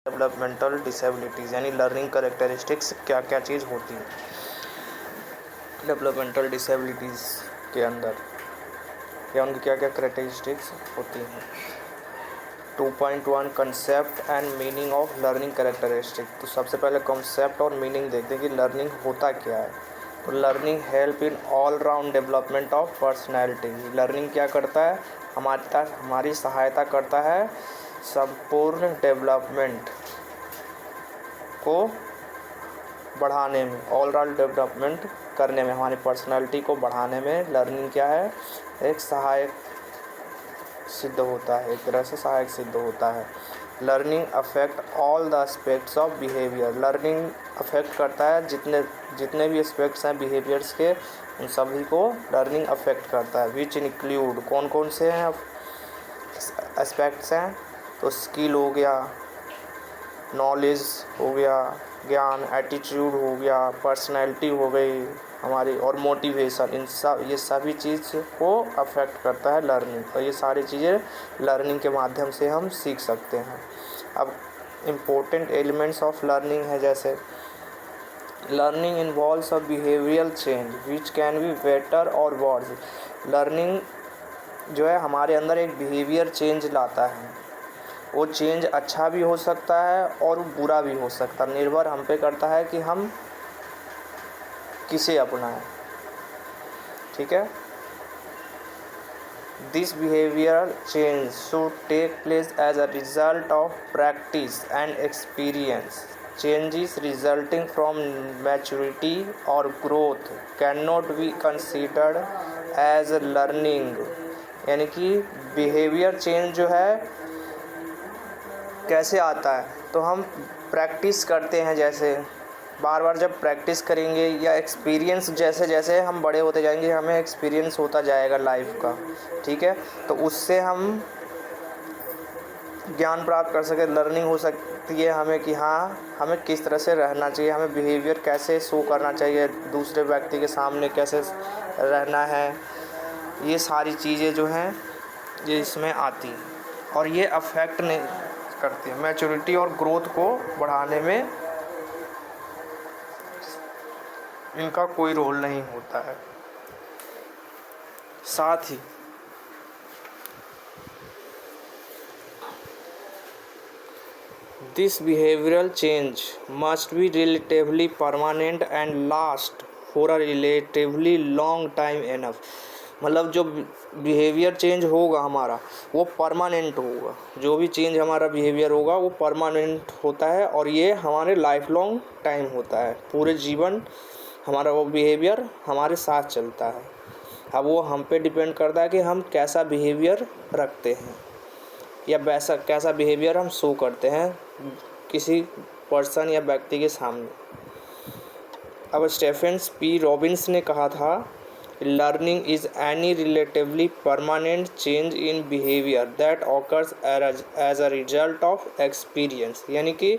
Developmental disabilities यानी learning characteristics क्या क्या चीज़ होती है डेवलपमेंटल डिसेबिलिटीज़ के अंदर, या उनकी क्या क्या करेक्टरिस्टिक्स होती हैं। 2.1 concept and meaning of learning characteristic. तो सबसे पहले कॉन्सेप्ट और मीनिंग देखते हैं कि लर्निंग होता क्या है। तो learning help in all round development of personality. Learning क्या करता है, हमारी सहायता करता है संपूर्ण डेवलपमेंट को बढ़ाने में, ऑल राउंड डेवलपमेंट करने में, हमारी पर्सनैलिटी को बढ़ाने में लर्निंग क्या है, एक सहायक सिद्ध होता है, एक तरह से सहायक सिद्ध होता है। Learning affect all the aspects of behaviour. Learning affect करता है जितने भी एस्पेक्ट्स हैं बिहेवियर्स के, उन सभी को लर्निंग अफेक्ट करता है। विच इंक्लूड, कौन कौन से हैं एस्पेक्ट्स हैं, तो स्किल हो गया, नॉलेज हो गया, ज्ञान, एटीट्यूड हो गया, पर्सनैलिटी हो गई हमारी, और मोटिवेशन, ये सभी चीज़ को अफेक्ट करता है लर्निंग। और ये सारी चीज़ें लर्निंग के माध्यम से हम सीख सकते हैं। अब इम्पोर्टेंट एलिमेंट्स ऑफ लर्निंग है, जैसे learning involves a behavioural change which can be better और वर्स। लर्निंग जो है हमारे अंदर एक बिहेवियर चेंज लाता है। वो चेंज अच्छा भी हो सकता है और बुरा भी हो सकता है, निर्भर हम पे करता है कि हम किसे अपनाएं। ठीक है, this behavioural change should take place as a result of practice and experience. Changes resulting from maturity और growth can not be considered as learning. यानी कि बिहेवियर चेंज जो है कैसे आता है, तो हम प्रैक्टिस करते हैं, जैसे बार बार जब प्रैक्टिस करेंगे, या एक्सपीरियंस, जैसे जैसे हम बड़े होते जाएंगे हमें एक्सपीरियंस होता जाएगा लाइफ का। ठीक है, तो उससे हम ज्ञान प्राप्त कर सके, लर्निंग हो सकती है हमें कि हाँ हमें किस तरह से रहना चाहिए, हमें बिहेवियर कैसे शो करना चाहिए, दूसरे व्यक्ति के सामने कैसे रहना है। ये सारी चीज़ें जो हैं ये इसमें आती हैं, और ये अफेक्ट नहीं करती है मैच्योरिटी और ग्रोथ को बढ़ाने में, इनका कोई रोल नहीं होता है। साथ ही this behavioural change must be relatively permanent and last for a relatively long time enough. मतलब जो बिहेवियर चेंज होगा हमारा वो परमानेंट होगा, जो भी चेंज हमारा बिहेवियर होगा वो परमानेंट होता है, और ये हमारे लाइफ लॉन्ग टाइम होता है, पूरे जीवन हमारा वो बिहेवियर हमारे साथ चलता है। अब वो हम पे डिपेंड करता है कि हम कैसा बिहेवियर रखते हैं, या वैसा कैसा बिहेवियर हम शो करते हैं किसी पर्सन या व्यक्ति के सामने। अब स्टीफन पी रॉबिन्स ने कहा था, learning is any relatively permanent change in behaviour that occurs as a result of experience. यानी कि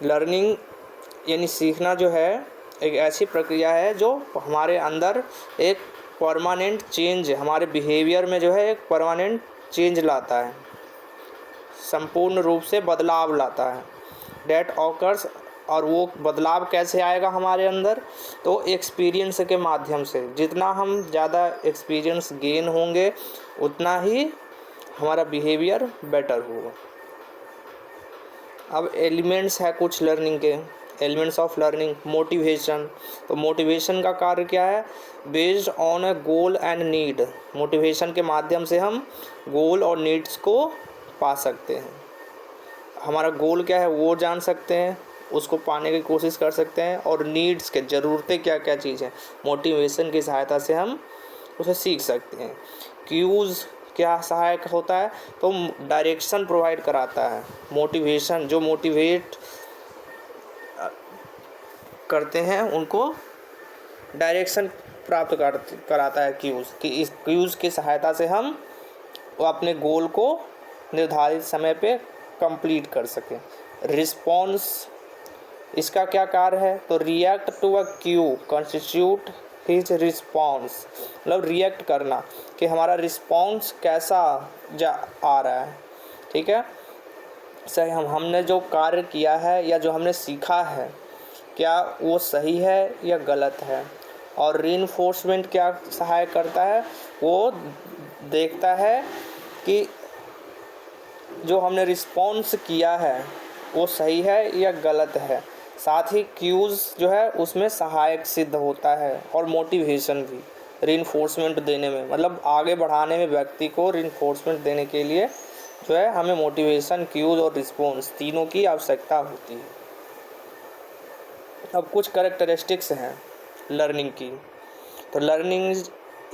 लर्निंग यानी सीखना जो है एक ऐसी प्रक्रिया है जो हमारे अंदर एक परमानेंट चेंज, हमारे बिहेवियर में जो है एक परमानेंट चेंज लाता है, संपूर्ण रूप से बदलाव लाता है। डेट ऑकर्स, और वो बदलाव कैसे आएगा हमारे अंदर, तो एक्सपीरियंस के माध्यम से। जितना हम ज़्यादा एक्सपीरियंस गेन होंगे उतना ही हमारा बिहेवियर बेटर होगा। अब एलिमेंट्स है कुछ लर्निंग के, एलिमेंट्स ऑफ लर्निंग। मोटिवेशन, तो मोटिवेशन का कार्य क्या है, based on a goal and need. Motivation के माध्यम से हम गोल और नीड्स को पा सकते हैं। हमारा गोल क्या है वो जान सकते हैं, उसको पाने की कोशिश कर सकते हैं, और नीड्स के ज़रूरतें क्या क्या चीज़ हैं, मोटिवेशन की सहायता से हम उसे सीख सकते हैं। क्यूज़ क्या सहायक होता है, तो डायरेक्शन प्रोवाइड कराता है। मोटिवेशन, जो मोटिवेट करते हैं उनको डायरेक्शन प्राप्त कराता है क्यूज़, कि इस क्यूज़ की सहायता से हम वो अपने गोल को निर्धारित समय पे कंप्लीट कर सकें। रिस्पॉन्स, इसका क्या कार्य है, तो react to a cue constitute his response. मतलब रिएक्ट करना कि हमारा रिस्पॉन्स कैसा आ रहा है। ठीक है, से हमने जो कार्य किया है या जो हमने सीखा है क्या वो सही है या गलत है। और रीइंफोर्समेंट क्या सहाय करता है, वो देखता है कि जो हमने रिस्पॉन्स किया है वो सही है या गलत है। साथ ही क्यूज़ जो है उसमें सहायक सिद्ध होता है और मोटिवेशन भी रीइंफोर्समेंट देने में, मतलब आगे बढ़ाने में व्यक्ति को रीइंफोर्समेंट देने के लिए जो है हमें मोटिवेशन, क्यूज़ और रिस्पॉन्स तीनों की आवश्यकता होती है। अब कुछ कैरेक्टरिस्टिक्स हैं लर्निंग की। तो learning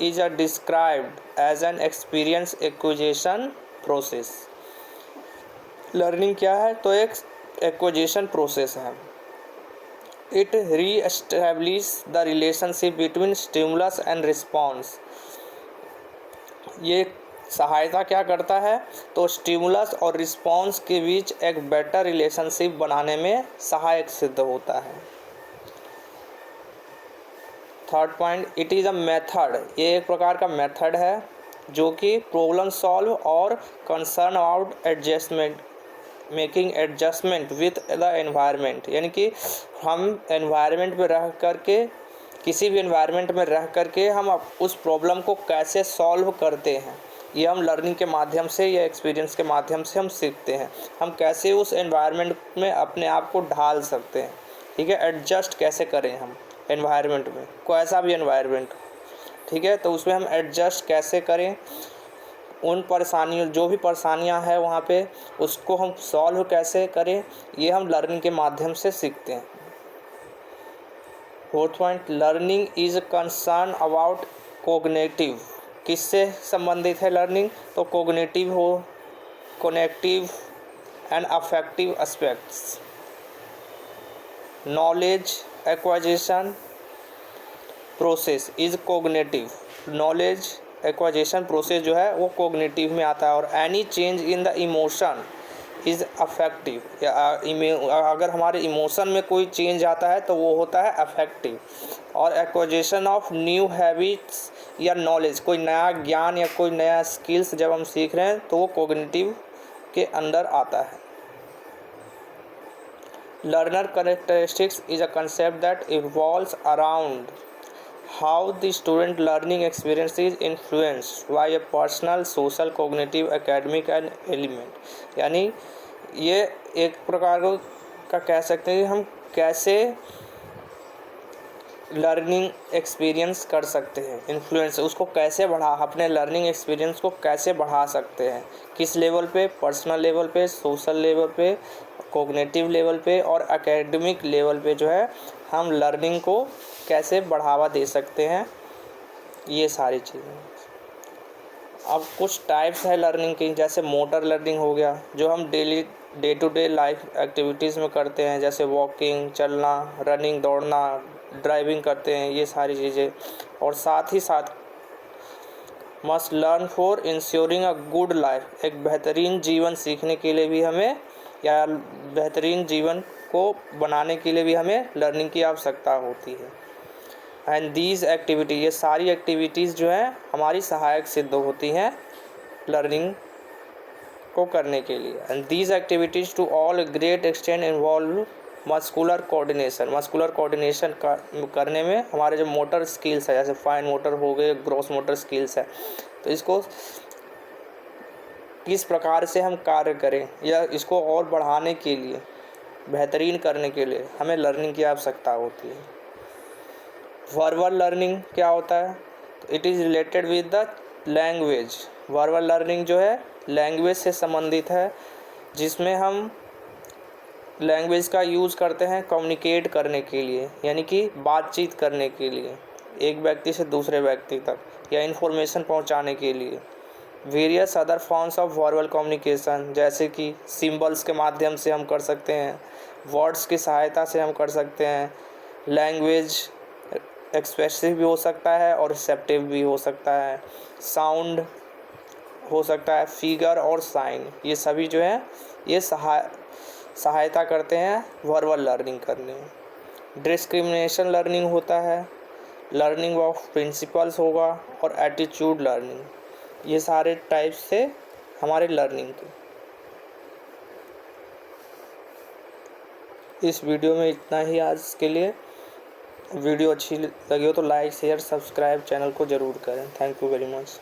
is a described as an experience acquisition process. Learning क्या है, तो एक एक्विजिशन प्रोसेस है। It reestablish the relationship between stimulus and response. ये सहायता क्या करता है, तो स्टिमुलस और रिस्पॉन्स के बीच एक बेटर रिलेशनशिप बनाने में सहायक सिद्ध होता है। Third point, it is a method. ये एक प्रकार का मेथड है जो कि प्रॉब्लम सॉल्व और concern about adjustment, making adjustment with the environment, यानी कि हम एनवायरनमेंट में रह करके, किसी भी एनवायरनमेंट में रह करके हम उस प्रॉब्लम को कैसे सॉल्व करते हैं, ये हम लर्निंग के माध्यम से या एक्सपीरियंस के माध्यम से हम सीखते हैं। हम कैसे उस एनवायरनमेंट में अपने आप को ढाल सकते हैं, ठीक है, एडजस्ट कैसे करें हम एनवायरनमेंट में, कोई ऐसा भी एनवायरनमेंट, ठीक है, तो उसमें हम एडजस्ट कैसे करें, उन परेशानियों, जो भी परेशानियां हैं वहाँ पे उसको हम सॉल्व कैसे करें, ये हम लर्निंग के माध्यम से सीखते हैं। Fourth point, learning is concern about cognitive. किससे संबंधित है लर्निंग, तो कोग्निटिव हो, cognitive and affective aspects. Knowledge acquisition process is cognitive. Knowledge acquisition process जो है वो कोग्निटिव में आता है। और any change in the emotion is affective. अगर हमारे इमोशन में कोई चेंज आता है तो वो होता है अफेक्टिव। और एक्वाजिशन ऑफ न्यू हैबिट्स या नॉलेज, कोई नया ज्ञान या कोई नया स्किल्स जब हम सीख रहे हैं तो वो कोग्निटिव के अंदर आता है। Learner characteristics is a concept that evolves around how the student learning experience is influenced by a personal, social, cognitive, academic and element। यानी ये एक प्रकार का कह सकते हैं कि हम कैसे लर्निंग एक्सपीरियंस कर सकते हैं, इन्फ्लुएंस उसको कैसे बढ़ा, अपने लर्निंग एक्सपीरियंस को कैसे बढ़ा सकते हैं, किस लेवल पे, पर्सनल लेवल पे, सोशल लेवल पे, कॉग्निटिव लेवल पे और एकेडमिक लेवल पे जो है हम लर्निंग को कैसे बढ़ावा दे सकते हैं, ये सारी चीज़ें। अब कुछ टाइप्स है लर्निंग की, जैसे मोटर लर्निंग हो गया, जो हम daily day to day life activities में करते हैं, जैसे वॉकिंग, चलना, रनिंग, दौड़ना, ड्राइविंग करते हैं, ये सारी चीज़ें। और साथ ही साथ must learn for ensuring a good life, एक बेहतरीन जीवन सीखने के लिए भी हमें, या बेहतरीन जीवन को बनाने के लिए भी हमें लर्निंग की आवश्यकता होती है। एंड दीज एक्टिविटी, ये सारी एक्टिविटीज़ जो हैं हमारी सहायक सिद्ध होती हैं लर्निंग को करने के लिए। And these activities to all great extent involve muscular coordination. Muscular coordination करने में हमारे जो मोटर स्किल्स है, जैसे फाइन मोटर हो गए, ग्रॉस मोटर स्किल्स है, तो इसको किस प्रकार से हम कार्य करें या इसको और बढ़ाने के लिए, बेहतरीन करने के लिए हमें लर्निंग की आवश्यकता होती है। वर्बल लर्निंग क्या होता है, तो it is related with the language. Verbal learning जो है लैंग्वेज से संबंधित है, जिसमें हम लैंग्वेज का यूज़ करते हैं कम्युनिकेट करने के लिए, यानी कि बातचीत करने के लिए, एक व्यक्ति से दूसरे व्यक्ति तक, या इन्फॉर्मेशन पहुंचाने के लिए। Various other forms of verbal communication, जैसे कि सिंबल्स के माध्यम से हम कर सकते हैं, वर्ड्स की सहायता से हम कर सकते हैं। लैंग्वेज एक्सप्रेसिव भी हो सकता है और रिसेप्टिव भी हो सकता है। साउंड हो सकता है, फिगर और साइन, ये सभी जो है ये सहायता करते हैं वर्बल लर्निंग करने में। डिस्क्रिमिनेशन लर्निंग होता है, लर्निंग ऑफ प्रिंसिपल्स होगा और एटीट्यूड लर्निंग, ये सारे टाइप्स से हमारे लर्निंग के। इस वीडियो में इतना ही आज के लिए। वीडियो अच्छी लगी हो तो लाइक शेयर सब्सक्राइब चैनल को ज़रूर करें। Thank you very much.